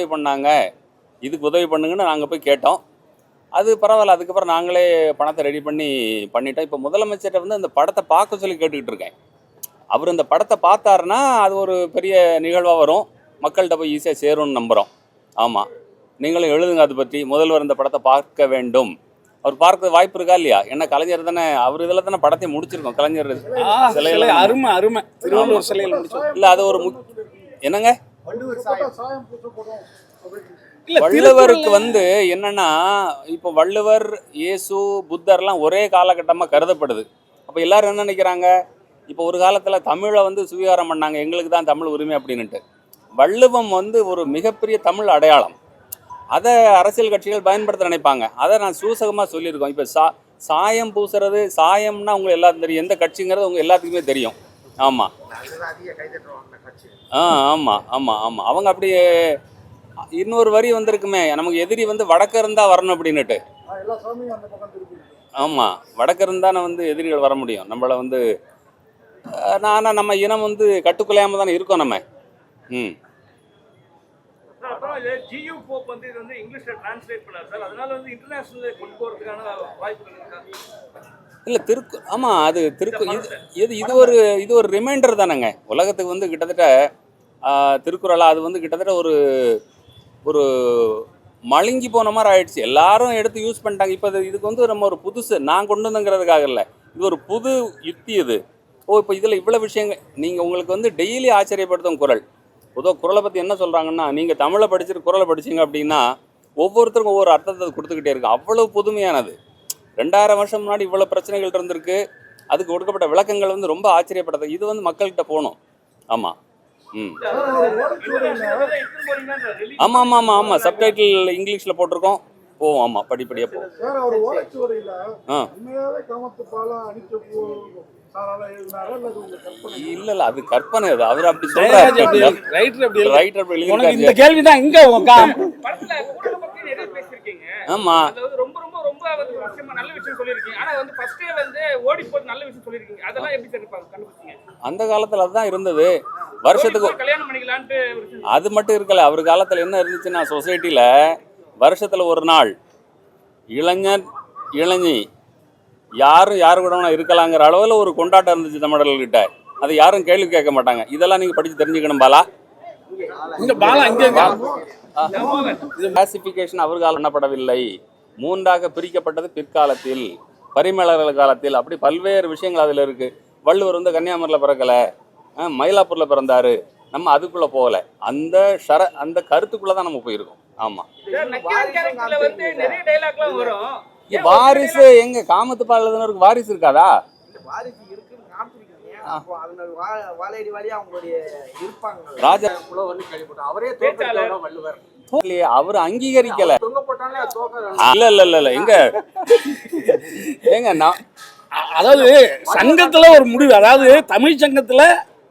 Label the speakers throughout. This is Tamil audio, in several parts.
Speaker 1: உதவி பண்ணாங்க, இதுக்கு உதவி பண்ணுங்கன்னு நாங்கள் போய் கேட்டோம். அது பரவாயில்ல. அதுக்கப்புறம் நாங்களே பணத்தை ரெடி பண்ணிட்டோம். இப்போ முதலமைச்சர்கிட்ட வந்து அந்த படத்தை பார்க்க சொல்லி கேட்டுக்கிட்டு இருக்கேன். அவர் இந்த படத்தை பார்த்தாருன்னா அது ஒரு பெரிய நிகழ்வாக வரும், மக்கள்கிட்ட போய் ஈஸியாக சேரும்னு நம்புகிறோம். ஆமாம், நீங்களும் எழுதுங்க அதை பற்றி. முதல்வர் இந்த படத்தை பார்க்க வேண்டும். அவர் பார்க்க வாய்ப்பு இருக்கா இல்லையா? என்ன கலைஞர் தானே, அவர் இதில் தானே படத்தை முடிச்சிருக்கோம். கலைஞர் சிலையில்
Speaker 2: அருமை அருமை திருவள்ளுவர் சிலையில் முடிச்சோம்.
Speaker 1: இல்லை அது ஒரு என்னங்க வள்ளுவருக்கு வந்து என்னன்னா, இப்போ வள்ளுவர், இயேசு, புத்தர்லாம் ஒரே காலகட்டமாக கருதப்படுது. அப்போ எல்லாரும் என்ன நினைக்கிறாங்க, இப்போ ஒரு காலத்தில் தமிழை வந்து சுவீகாரம் பண்ணாங்க, எங்களுக்கு தான் தமிழ் உரிமை அப்படின்னுட்டு. வள்ளுவம் வந்து ஒரு மிகப்பெரிய தமிழ் அடையாளம். அதை அரசியல் கட்சிகள் பயன்படுத்த நினைப்பாங்க. அதை நான் சூசகமாக சொல்லியிருக்கோம். இப்போ சாயம் பூசுறது, சாயம்னா உங்களுக்கு எல்லாத்துக்கும் தெரியும், எந்த கட்சிங்கிறது உங்கள் எல்லாத்துக்குமே தெரியும். ஆமாம் ஆமாம் ஆமாம் ஆமாம். அவங்க அப்படி இன்னொரு வரி வந்திருக்குமே, நமக்கு எதிரி வந்து வடக்கு இருந்தால் வரணும் அப்படின்னுட்டு. ஆமாம், வடக்கு இருந்தானே வந்து எதிரிகள் வர முடியும். நம்மளை வந்து ஆனால் நம்ம இனம் வந்து கட்டுக்குலையாமல் தானே இருக்கோம் நம்ம.
Speaker 3: ஜியு போப் வந்து இது வந்து இங்கிலீஷ்ல டிரான்ஸ்லேட் பண்ணார் சார். அதனால வந்து இன்டர்நேஷனல் கொண்டு போறதுக்கான வாய்ப்புகள் இருக்கா? இல்லை ஆமாம், அது இது ஒரு ரிமைண்டர் தானேங்க உலகத்துக்கு. வந்து கிட்டத்தட்ட திருக்குறளா அது வந்து கிட்டத்தட்ட ஒரு மழுங்கி போன மாதிரி ஆயிடுச்சு. எல்லாரும் எடுத்து யூஸ் பண்ணிட்டாங்க. இப்போ இதுக்கு வந்து நம்ம ஒரு புதுசு நான் கொண்டு வந்துங்கிறதுக்காக இல்லை, இது ஒரு புது யுக்தி இது. இப்போ இதில் இவ்வளோ விஷயங்கள் நீங்கள் உங்களுக்கு வந்து டெய்லி ஆச்சரியப்படுத்தும் குறள். பொதுவாக குறளை பற்றி என்ன சொல்கிறாங்கன்னா, நீங்கள் தமிழை படிச்சுட்டு குறளை படிச்சிங்க அப்படின்னா ஒவ்வொருத்தருக்கும் ஒவ்வொரு அர்த்தத்தை கொடுத்துக்கிட்டே இருக்கு. அவ்வளோ புதுமையானது. 2000 வருஷம் முன்னாடி இவ்வளோ பிரச்சனைகள் இருந்திருக்கு. அதுக்கு கொடுக்கப்பட்ட விளக்கங்கள் வந்து ரொம்ப ஆச்சரியப்படுது. இது வந்து மக்கள்கிட்ட போகணும். ஆமாம். ஆமாம் ஆமாம் ஆமாம் ஆமாம். சப்டைட்டில் இங்கிலீஷில் போட்டிருக்கோம். போவோம். ஆமாம், படிப்படியாக போவோம். இல்ல இல்ல, அது கற்பனை. அது அவர் அப்படி சொல்றாரு.
Speaker 2: இந்த கேள்விதான் இங்க.
Speaker 1: ஆமா,
Speaker 3: ரொம்ப ரொம்ப ரொம்ப நல்ல விஷயம் சொல்லிருக்கீங்க. ஆனா வந்து ஃபர்ஸ்டே வந்து ஓடி போய் நல்ல விஷயம் சொல்லிருக்கீங்க. அதெல்லாம் எப்படி கண்டுபிடிச்சீங்க?
Speaker 1: அந்த காலத்துல அதுதான் இருந்தது. வருஷத்துக்கு
Speaker 3: கல்யாணம் பண்ணிக்கலான்ட்டு
Speaker 1: அது மட்டும் இருக்கல. அவர் காலத்துல என்ன இருந்துச்சுன்னா, சொசைட்டில வருஷத்துல ஒரு நாள் இளைஞர் இளைஞி யாரு கூட இருக்கலாங்கிற அளவில் ஒரு கொண்டாட்டம் இருந்துச்சு தமிழர்கள்கிட்ட. அதை யாரும் கேள்வி கேட்க மாட்டாங்க. இதெல்லாம் நீங்க படிச்சு தெரிஞ்சுக்கணும். கிளாசிபிகேஷன் அவர் காலம் பண்ணப்படவில்லை. 3ஆக பிரிக்கப்பட்டது பிற்காலத்தில், பரிமளர்கள் காலத்தில். அப்படி பல்வேறு விஷயங்கள் அதில் இருக்கு. வள்ளுவர் வந்து கன்னியாகுமரியில் பிறக்கல, மயிலாப்பூர்ல பிறந்தாரு. நம்ம அதுக்குள்ள போகல. அந்த கருத்துக்குள்ள தான் நம்ம போயிருக்கோம். ஆமா, வாரிசு எங்க காமத்து பாலருக்கு வாரிசு இருக்காதா? அவர் அங்கீகரிக்கல. இல்ல இல்ல இல்ல இல்ல, எங்க
Speaker 2: அதாவது சங்கத்துல ஒரு முடிவு, அதாவது தமிழ் சங்கத்துல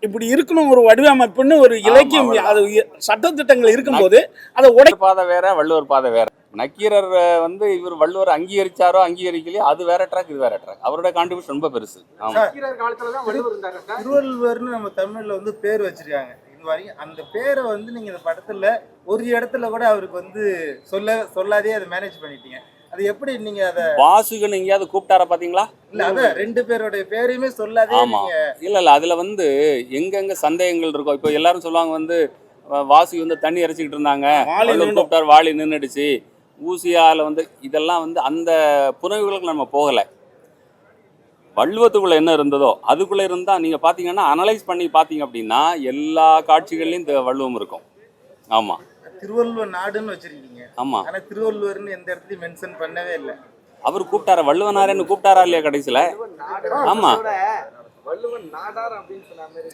Speaker 2: இப்படி இருக்கணும் ஒரு வடிவமைப்புன்னு ஒரு இலக்கியம், அது சட்டத்திட்டங்கள் இருக்கும்போது அதை
Speaker 1: பாதை வேற, வள்ளுவர் பாதை வேற. நக்கீரர் வந்து இவர் வள்ளுவர் அங்கீகரிச்சாரோ அங்கீகரிக்கலையோ அது வேற ட்ராக், இது வேற ட்ராக். அவரோட கான்ட்ரிபியூஷன் ரொம்ப பெருசு.
Speaker 4: திருவள்ளுவர்னு நம்ம தமிழ்ல வந்து பேர் வச்சிருக்காங்க. இது வரைக்கும் அந்த பேரை வந்து நீங்க இந்த படத்துல ஒரு இடத்துல கூட அவருக்கு வந்து சொல்லாதே அதை மேனேஜ் பண்ணிட்டீங்க. அது எப்படி நீங்க அதை
Speaker 1: வாசுகன் எங்கேயாவது கூப்பிட்டாரா பாத்தீங்களா?
Speaker 4: இல்ல, அத 2 பேரோட பேரையுமே சொல்லாதே.
Speaker 1: ஆமா, இல்ல இல்ல, அதுல வந்து எங்கெங்க சந்தேகங்கள் இருக்கும். இப்போ எல்லாரும் சொல்லுவாங்க வந்து வாசுகி வந்து தண்ணி இறைச்சிக்கிட்டு இருந்தாங்க, கூப்பிட்டார், வாளி நின்றுடுச்சு, ஊசியால வந்து இதெல்லாம் வந்து அந்த புனைவுகளுக்கு நம்ம போகலை. வள்ளுவத்துக்குள்ள என்ன இருந்ததோ அதுக்குள்ள இருந்தா நீங்க பாத்தீங்கன்னா, அனலைஸ் பண்ணி பாத்தீங்க அப்படின்னா எல்லா காட்சிகள்லயும் இந்த வள்ளுவம் இருக்கும். ஆமா,
Speaker 4: திருவள்ளுவர் நாடுன்னு வச்சிருக்கீங்க.
Speaker 1: ஆமா,
Speaker 4: ஆனா திருவள்ளுவர்னு எந்த இடத்துலயும் மென்ஷன் பண்ணவே இல்லை.
Speaker 1: அவர் கூப்பிட்டாரா, வள்ளுவனாரன்னு கூப்பிட்டாரா இல்லையா கடைசியில? ஆமா,
Speaker 4: வள்ளுவன் நாடார் அப்படின்னு சொன்ன மாதிரி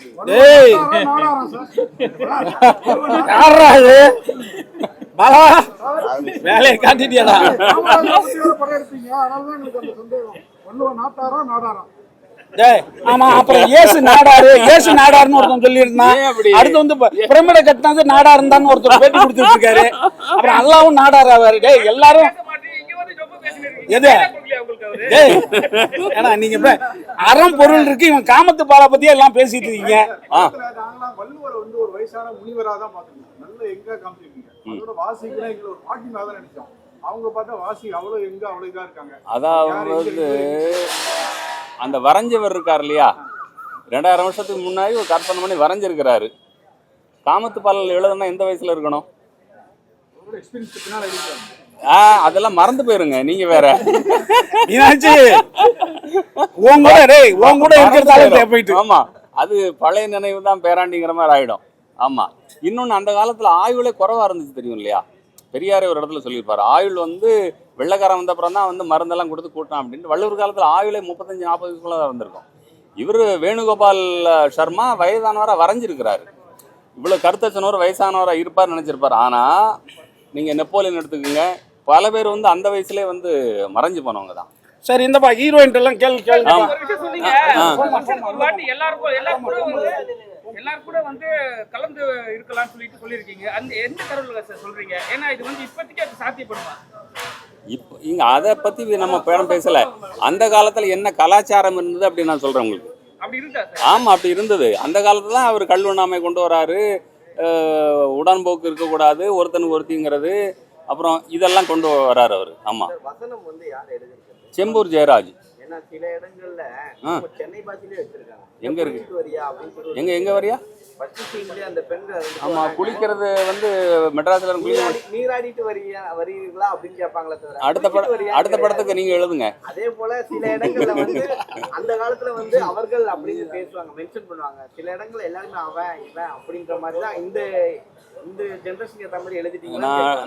Speaker 2: வேலையை காட்டிட்டியாடா. ஆமா, அப்புறம் ஏசு நாடாருன்னு ஒருத்தன் சொல்லியிருந்தான். அடுத்து வந்து பிரமிட கட்டினது நாடா இருந்தான்னு ஒருத்தர் பேட்டி கொடுத்துட்டு இருக்காரு. அப்புறம் அல்லாவும் நாடாரா வேறு. எல்லாரும் எது ஏன்னா நீங்க அறம் பொருள் இருக்கு, இவன் காமத்து பாலை பத்தியே எல்லாம் பேசிட்டு இருக்கீங்க.
Speaker 5: வள்ளுவர் வந்து ஒரு வயசான முனிவராக தான் பாத்துருக்கோம். நல்ல எங்க காமிச்சிருக்கீங்க. அதோட வாசிக்கெல்லாம் எங்களை ஒரு பாட்டினால தான் நினைச்சோம். அவங்க பார்த்தா வாசி அவ்வளவு எங்க அவ்வளவு இதா இருக்காங்க.
Speaker 1: அதாவது அந்த வரைஞ்சவர் இருக்கார் இல்லையா, 2000 வருஷத்துக்கு முன்னாடி ஒரு கற்பனை பண்ணி வரைஞ்சிருக்கிறாரு. காமத்து பாடல் எழுதுனா எந்த வயசுல இருக்கணும்?
Speaker 5: எக்ஸ்பீரியன்ஸ் பின்னால எழுதிருக்காங்க.
Speaker 1: அதெல்லாம் மறந்து போயிருங்க நீங்க வேற.
Speaker 2: மீனாட்சி உன் கூட டேய் உன் கூட இருக்கிறதால போயிட்டு.
Speaker 1: ஆமா, அது பழைய நினைவு தான் பேராண்டிங்கிற மாதிரி ஆயிடும். ஆமா, இன்னொன்னு அந்த காலத்துல ஆயுளே குறைவா இருந்துச்சு தெரியும் இல்லையா? பெரியாரே ஒரு இடத்துல சொல்லியிருப்பாரு, ஆயுள் வந்து வெள்ளைக்காரன் வந்த அப்புறம் தான் வந்து மருந்தெல்லாம் கொடுத்து கூட்டான் அப்படின்னு. வள்ளுவர் காலத்துல ஆயுளே 35-40 தான் இருந்திருக்கும். இவரு வேணுகோபால் சர்மா வயதானவரா வரைஞ்சிருக்கிறாரு. இவ்வளவு கருத்தச்சனவர் வயசானவரா இருப்பார் நினைச்சிருப்பாரு. ஆனா நீங்க நெப்போலியன் எடுத்துக்கோங்க, பல பேர் வந்து அந்த வயசுலயே வந்து மறைஞ்சு போனவங்க தான்.
Speaker 2: சரி, இந்தப்பா ஹீரோயின் எல்லாம் கேள்வி
Speaker 3: சொன்னீங்க. ஒரு வாட்டி எல்லாரும் கூட வந்து கலந்து இருக்கலாம்னு சொல்லியிருக்கீங்க. அந்த எந்த தரவுல சார் சொல்றீங்க? ஏன்னா இது வந்து இப்போதைக்கு அது சாத்தியப்படுமா?
Speaker 1: இப்போ இங்க அதை பத்தி நம்ம பேரம் பேசல. அந்த காலத்துல என்ன கலாச்சாரம் இருந்தது அப்படின்னு நான் சொல்றேன் உங்களுக்கு.
Speaker 3: அப்படி இருந்தா சார்?
Speaker 1: ஆமா, அப்படி இருந்தது. அந்த காலத்துல தான் அவர் கல்வண்ணாமை கொண்டு வராரு, உடன்போக்கு இருக்கக்கூடாது, ஒருத்தனுக்கு ஒருத்திங்கிறது, அப்புறம் இதெல்லாம் கொண்டு வராரு அவரு. ஆமா,
Speaker 6: வசனம் வந்து யார் எழுதிருக்காங்க?
Speaker 1: செம்பூர் ஜெயராஜ்.
Speaker 6: ஏன்னா சில இடங்கள்ல சென்னை பாஷையிலே வச்சிருக்காங்க.
Speaker 1: எங்க இருக்கு?
Speaker 6: வரியா அப்படின்னு சொல்லி
Speaker 1: எங்க வரியா?
Speaker 6: அந்த பெண்கள்
Speaker 1: ஆமா, குளிக்கிறது வந்து மெட்ராஸ்ல
Speaker 6: நீராடிட்டு வரீங்களா அப்படின்னு கேட்பாங்களே தவிர
Speaker 1: அடுத்த படத்துக்கு நீங்க எழுதுங்க.
Speaker 6: அதே போல சில இடங்கள்ல வந்து அந்த காலத்துல வந்து அவர்கள் அப்படின்னு பேசுவாங்க, மென்ஷன் பண்ணுவாங்க. சில இடங்கள்ல எல்லாருமே அவன் இவன் அப்படின்ற மாதிரி தான் இந்த ஜெனரேஷன் ஏற்ற மாதிரி எழுதிட்டீங்க.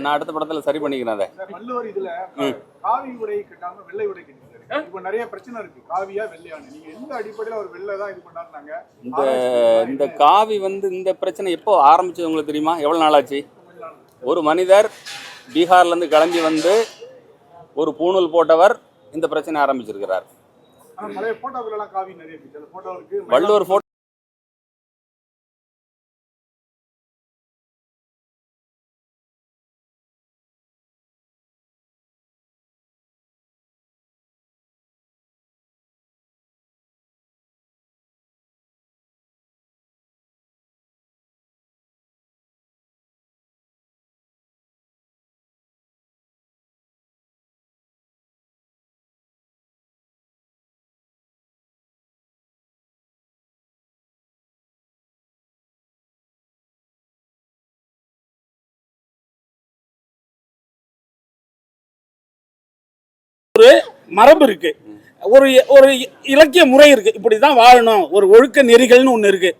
Speaker 1: நான் அடுத்த படத்துல சரி பண்ணிக்கிறேன் அதை.
Speaker 5: வள்ளுவர் இதுல காவி உடை கட்டாம வெள்ளை உடை கட்டிருக்காரு. இப்ப நிறைய பிரச்சனை இருக்கு, காவியா வெள்ளையானு. நீங்க எந்த அடிப்படையில ஒரு வெள்ளை தான் இது பண்ணாருனாங்க?
Speaker 1: இந்த காவி வந்து இந்த பிரச்சனை எப்போ ஆரம்பிச்சது உங்களுக்கு தெரியுமா? எவ்வளவு நாள் ஆச்சு? ஒரு மனிதர் பீகார்ல இருந்து கிளம்பி வந்து ஒரு பூணூல் போட்டவர் இந்த பிரச்சனை ஆரம்பிச்சிருக்கிறார்.
Speaker 5: பழைய போட்டோக்கள் எல்லாம் காவி நிறைய இருக்கு. அந்த போட்டோ இருக்கு,
Speaker 1: வள்ளுவர் போட்டோ
Speaker 2: மரபு இருக்கு, ஒரு ஒரு இலக்கிய முறை இருக்கு, இப்படிதான் வாழணும், ஒரு ஒழுக்க நெறிகள்னு ஒண்ணு இருக்கு.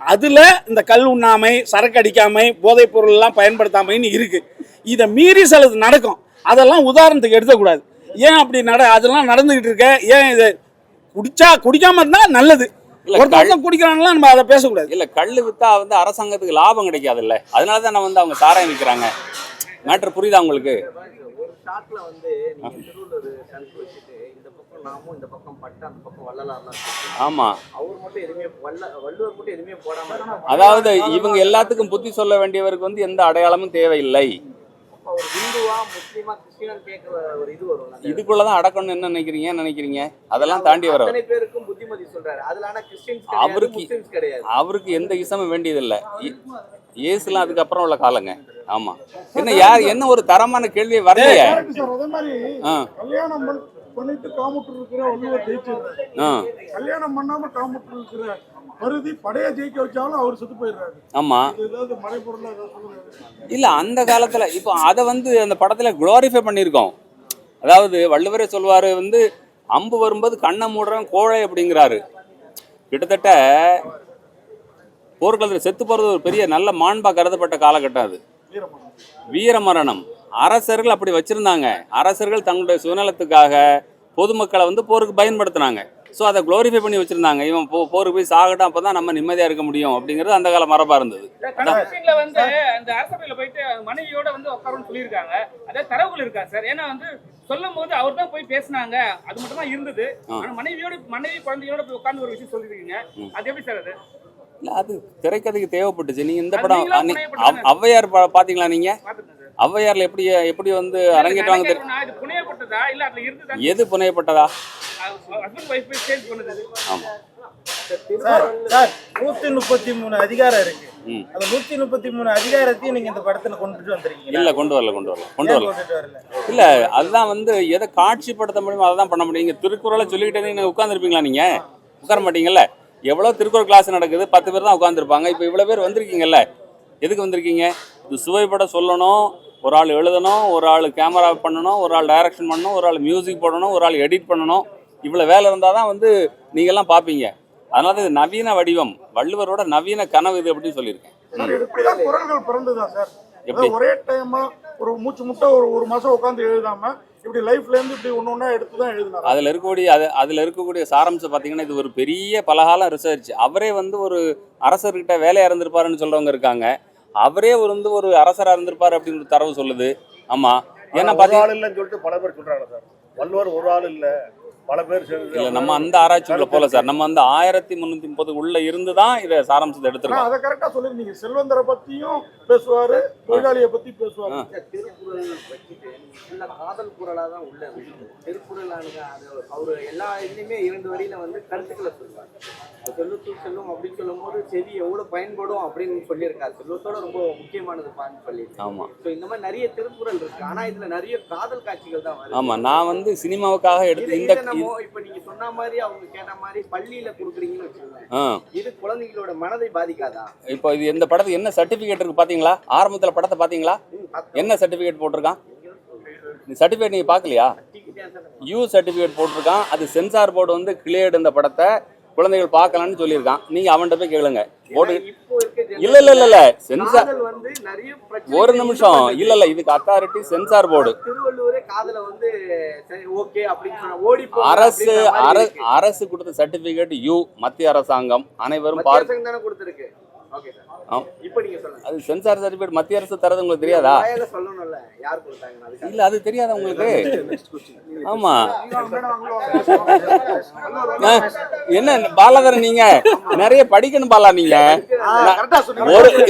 Speaker 2: அதுல இந்த கல் உண்ணாமை, சரக்கு அடிக்காமை, போதைப் பொருள் எல்லாம் பயன்படுத்தாமைன்னு இருக்கு. இதை மீறி சிலது நடக்கும், அதெல்லாம் உதாரணத்துக்கு எடுக்கக்கூடாது. ஏன் அப்படி அதெல்லாம் நடந்துகிட்டு இருக்க? ஏன் இதை குடிக்காம இருந்தா நல்லது, ஒருத்தவங்க குடிக்கிறாங்களா நம்ம அதை பேசக்கூடாது.
Speaker 1: இல்ல, கள்ளு வித்தா வந்து அரசாங்கத்துக்கு லாபம் கிடைக்காது இல்ல, அதனாலதான் வந்து அவங்க சாராயம் விற்கிறாங்க. மேட்டர் புரியுதா உங்களுக்கு?
Speaker 6: ஒரு ஷாட்ல வந்து நீங்க திருவள்ளூர் சங்கு வச்சுட்டு இந்த பக்கம் நாமும் இந்த பக்கம் பட்டு அந்த பக்கம் வள்ளலார்லாம்.
Speaker 1: ஆமா,
Speaker 6: அவர் மட்டும் எதுவுமே வள்ளுவர் மட்டும் எதுவுமே போடாம,
Speaker 1: அதாவது இவங்க எல்லாத்துக்கும் புத்தி சொல்ல வேண்டியவருக்கு வந்து எந்த அடையாளமும் தேவையில்லை.
Speaker 6: ஒரு ஹிந்துவா முஸ்லிமா கிறிஸ்டியன் கேட்கிற ஒரு இது வரும்.
Speaker 1: இதுக்குள்ளதான் அடக்கணும்னு என்ன நினைக்கிறீங்க? அதெல்லாம் தாண்டி வர
Speaker 6: அத்தனை பேருக்கும் புத்திமதி சொல்றாரு. அதுல ஆனா கிறிஸ்டியன்ஸ் கிடையாது,
Speaker 1: அவருக்கு எந்த இசமும் வேண்டியதில்லை. இயேசுலாம் அதுக்கப்புறம் உள்ள காலங்க. ஆமா, என்ன ஒரு தரமான கேள்வியை வரலையே.
Speaker 5: அதே மாதிரி கல்யாணம் பண்ணிட்டு காமுட்டு இருக்கிற வள்ளுவர் ஜெயிச்சிருக்காரு. கல்யாணம் பண்ணாம காமுட்டு இருக்கிற மருதி படைய ஜெயிக்க வச்சாலும் அவர் செத்து போயிடுறாரு.
Speaker 1: ஆமா,
Speaker 5: ஏதாவது மறைபொருளா ஏதாவது சொல்லுங்க.
Speaker 1: இல்ல அந்த காலத்துல இப்போ அதை வந்து அந்த படத்துல குளோரிஃபை பண்ணியிருக்கோம். அதாவது வள்ளுவரே சொல்வாரு வந்து அம்பு வரும்போது கண்ணை மூடுறவன் கோழை அப்படிங்கிறாரு. கிட்டத்தட்ட போர்க்களத்தில் செத்து போறது ஒரு பெரிய நல்ல மாண்பா கருதப்பட்ட காலகட்டம் அது. வீரமரணம் அரசர்கள் அப்படி வச்சிருந்தாங்க. அரசர்கள் தங்களுடைய சுயநலத்துக்காக பொதுமக்களை வந்து போருக்கு பயன்படுத்தினாங்க. ஸோ அதை குளோரிஃபை பண்ணி வச்சிருந்தாங்க. இவன் போருக்கு போய் சாகட்டும், அப்பதான் நம்ம நிம்மதியா இருக்க முடியும் அப்படிங்கிறது அந்த கால மரபா இருந்தது.
Speaker 3: வந்து அந்த அரசவையில போயிட்டு மனைவியோட வந்து உட்காருன்னு சொல்லியிருக்காங்க. அதே தரவுகள் இருக்கா சார்? ஏன்னா வந்து சொல்லும் போது அவர் தான் போய் பேசினாங்க, அது மட்டும் தான் இருந்தது. ஆனா மனைவி குழந்தையோட போய் உட்கார்ந்து ஒரு விஷயம் சொல்லிருக்கீங்க, அது எப்படி சார்? அது
Speaker 1: இல்ல, அது திரைக்கதைக்கு தேவைப்பட்டுச்சு. நீங்க இந்த படம் ஔவையார் பாத்தீங்களா? நீங்க ஔவையார்ல எப்படி வந்து அரங்கேற்றாங்க தெரியும்? எது புனையப்பட்டதா?
Speaker 4: சார் 133 அதிகாரம் இருக்கு.
Speaker 1: ம்.
Speaker 4: அந்த 133 அதிகாரத்தையும் நீங்க இந்த படத்துல கொண்டுட்டு வந்திருக்கீங்க.
Speaker 1: இல்ல கொண்டு வரல
Speaker 4: கொண்டுட்டு வரல.
Speaker 1: இல்ல அதுதான் வந்து எதை காட்சிப்படுத்த முடியுமோ அதை தான் பண்ண முடியும். இங்க திருக்குறளை சொல்லிக்கிட்டே நீங்க உட்காந்துருப்பீங்களா? நீங்க உட்கார மாட்டீங்கல்ல. எவ்வளோ திருக்குறள் கிளாஸ் நடக்குது, 10 பேர் தான் உட்காந்துருப்பாங்க. இப்போ இவ்வளோ பேர் வந்திருக்கீங்கல்ல, எதுக்கு வந்திருக்கீங்க? இது சுவைப்பட சொல்லணும், ஒரு ஆள் எழுதணும், ஒரு ஆள் கேமரா பண்ணணும், ஒரு ஆள் டைரக்ஷன் பண்ணணும், ஒரு ஆள் மியூசிக் போடணும், ஒரு ஆள் எடிட் பண்ணணும். இவ்வளோ வேலை இருந்தால் தான் வந்து நீங்கள்லாம் பார்ப்பீங்க. அதனால இது நவீன வடிவம், வள்ளுவரோட நவீன கனவு இது அப்படின்னு சொல்லியிருக்கேன்.
Speaker 5: சார் இப்படிதான் குரல்கள் பிறந்ததா சார்?
Speaker 1: எப்படி?
Speaker 5: ஒரே டைமா ஒரு மூச்சு முட்டை ஒரு மாசம் உட்காந்து எழுதாம இப்படி லைஃப்ல இருந்து இப்படி ஒண்ணு எடுத்து தான் எழுதினார்.
Speaker 1: அதில் இருக்கக்கூடிய சாராம்சம் பார்த்தீங்கன்னா, இது ஒரு பெரிய பலகாலம் ரிசர்ச். அவரே வந்து ஒரு அரசர்கிட்ட வேலையாக இருந்திருப்பாருன்னு சொல்றவங்க இருக்காங்க. அவரே வந்து ஒரு அரசராக இருந்திருப்பாரு அப்படின்னு ஒரு தரவு சொல்லுது. ஆமா, ஏன்னா
Speaker 7: ஒரு ஆள் இல்லைன்னு சொல்லிட்டு பல பேர் சொல்றாங்க சார். வள்ளுவர் ஒரு ஆள் இல்ல, பல பேர் சேர்ந்து.
Speaker 1: இல்ல, நம்ம அந்த ஆராய்ச்சிக்குள்ள போல சார். நம்ம வந்து 1330 உள்ள இருந்து தான் இதை சாராம்சத்தை எடுத்துருக்கோம்.
Speaker 5: அதை கரெக்டா சொல்லிருந்தீங்க. செல்வந்தரை பத்தியும் பேசுவாரு, தொழிலாளியை பத்தி பேசுவாரு.
Speaker 6: திருக்குறள் வச்சுட்டு எல்லா காதல் குறளா தான் உள்ளது. திருக்குறளானுங்க அது அவரு எல்லா இதுலயுமே 2 வரியில வந்து கருத்துக்களை சொல்லுவாங்க. செல்வத்துள் செல்வம் அப்படின்னு சொல்லும் போது செவி எவ்வளவு பயன்படும் அப்படின்னு சொல்லியிருக்காரு. செல்வத்தோட ரொம்ப முக்கியமானது பான்னு சொல்லி.
Speaker 1: ஆமா.
Speaker 6: ஸோ இந்த மாதிரி நிறைய திருக்குறள் இருக்கு. ஆனா இதுல நிறைய காதல் காட்சிகள் தான் வருது.
Speaker 1: ஆமா, நான் வந்து சினிமாவுக்காக எடுத்து இந்த
Speaker 6: இப்ப நீங்க சொன்ன மாதிரி அவங்க கேட்ட மாதிரி பள்ளியில கொடுக்குறீங்கன்னு வச்சுக்கோங்க, இது குழந்தைகளோட மனதை பாதிக்காதா?
Speaker 1: இப்போ இது இந்த படத்துக்கு என்ன சர்டிபிகேட் இருக்கு பாத்தீங்களா? ஆரம்பத்துல படத்தை பாத்தீங்களா? என்ன சர்டிபிகேட் போட்டிருக்கான்? சர்டிபிகேட் நீங்க பாக்கலையா? யூ சர்டிபிகேட் போட்டிருக்கான். அது சென்சார் போர்டு வந்து கிளியர்டு இந்த படத்தை குழந்தைகள் பார்க்கலாம்னு சொல்லியிருக்கான். நீங்க அவன்கிட்ட போய் கேளுங்க. போட்டு இல்ல சென்சார்
Speaker 6: வந்து நிறைய
Speaker 1: ஒரு நிமிஷம் இல்ல இதுக்கு அத்தாரிட்டி சென்சார் போர்டு.
Speaker 6: திருவள்ளுவரே காதல வந்து ஓகே அப்படின்னு சொன்னா ஓடி
Speaker 1: அரசு கொடுத்த சர்டிபிகேட் யூ, மத்திய அரசாங்கம் அனைவரும் பார்க்க
Speaker 6: கொடுத்திருக்கு. ஓகே சார், இப்போ நீங்க சொல்லுங்க.
Speaker 1: அது சென்சார் சர்டிபிகேட் மத்திய அரசு தரது உங்களுக்கு தெரியாதா?
Speaker 6: சொல்லணும்ல, யார் கொடுத்தாங்க?
Speaker 1: இல்ல அது தெரியாதா உங்களுக்கு? ஆமா. என்ன பாலாதரன், நீங்க நிறைய படிக்கணும் பாலா. நீங்க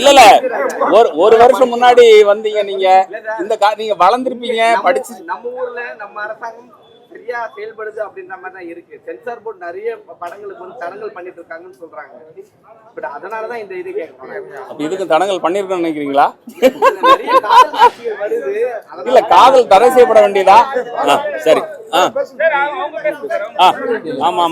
Speaker 1: இல்ல ஒரு வருஷம் முன்னாடி வந்தீங்க. நீங்க இந்த நீங்க வளர்ந்துருப்பீங்க, படிச்சு.
Speaker 6: நம்ம ஊர்ல நம்ம அரசாங்கம் சரியா செயல்படுது அப்படின்ற மாதிரி தான் இருக்கு. சென்சார் போர்டு நிறைய படங்களுக்கு வந்து தடங்கல் பண்ணிட்டு இருக்காங்கன்னு சொல்றாங்க. பட் அதனாலதான் இந்த இது கேட்கணும்.
Speaker 1: அப்ப இதுக்கு தடங்கல் பண்ணிருக்கணும்னு நினைக்கிறீங்களா?
Speaker 6: நிறைய காதல் காட்சிகள் வருது.
Speaker 1: இல்ல காதல் தடை செய்யப்பட வேண்டியதா? சரி. ஆமா.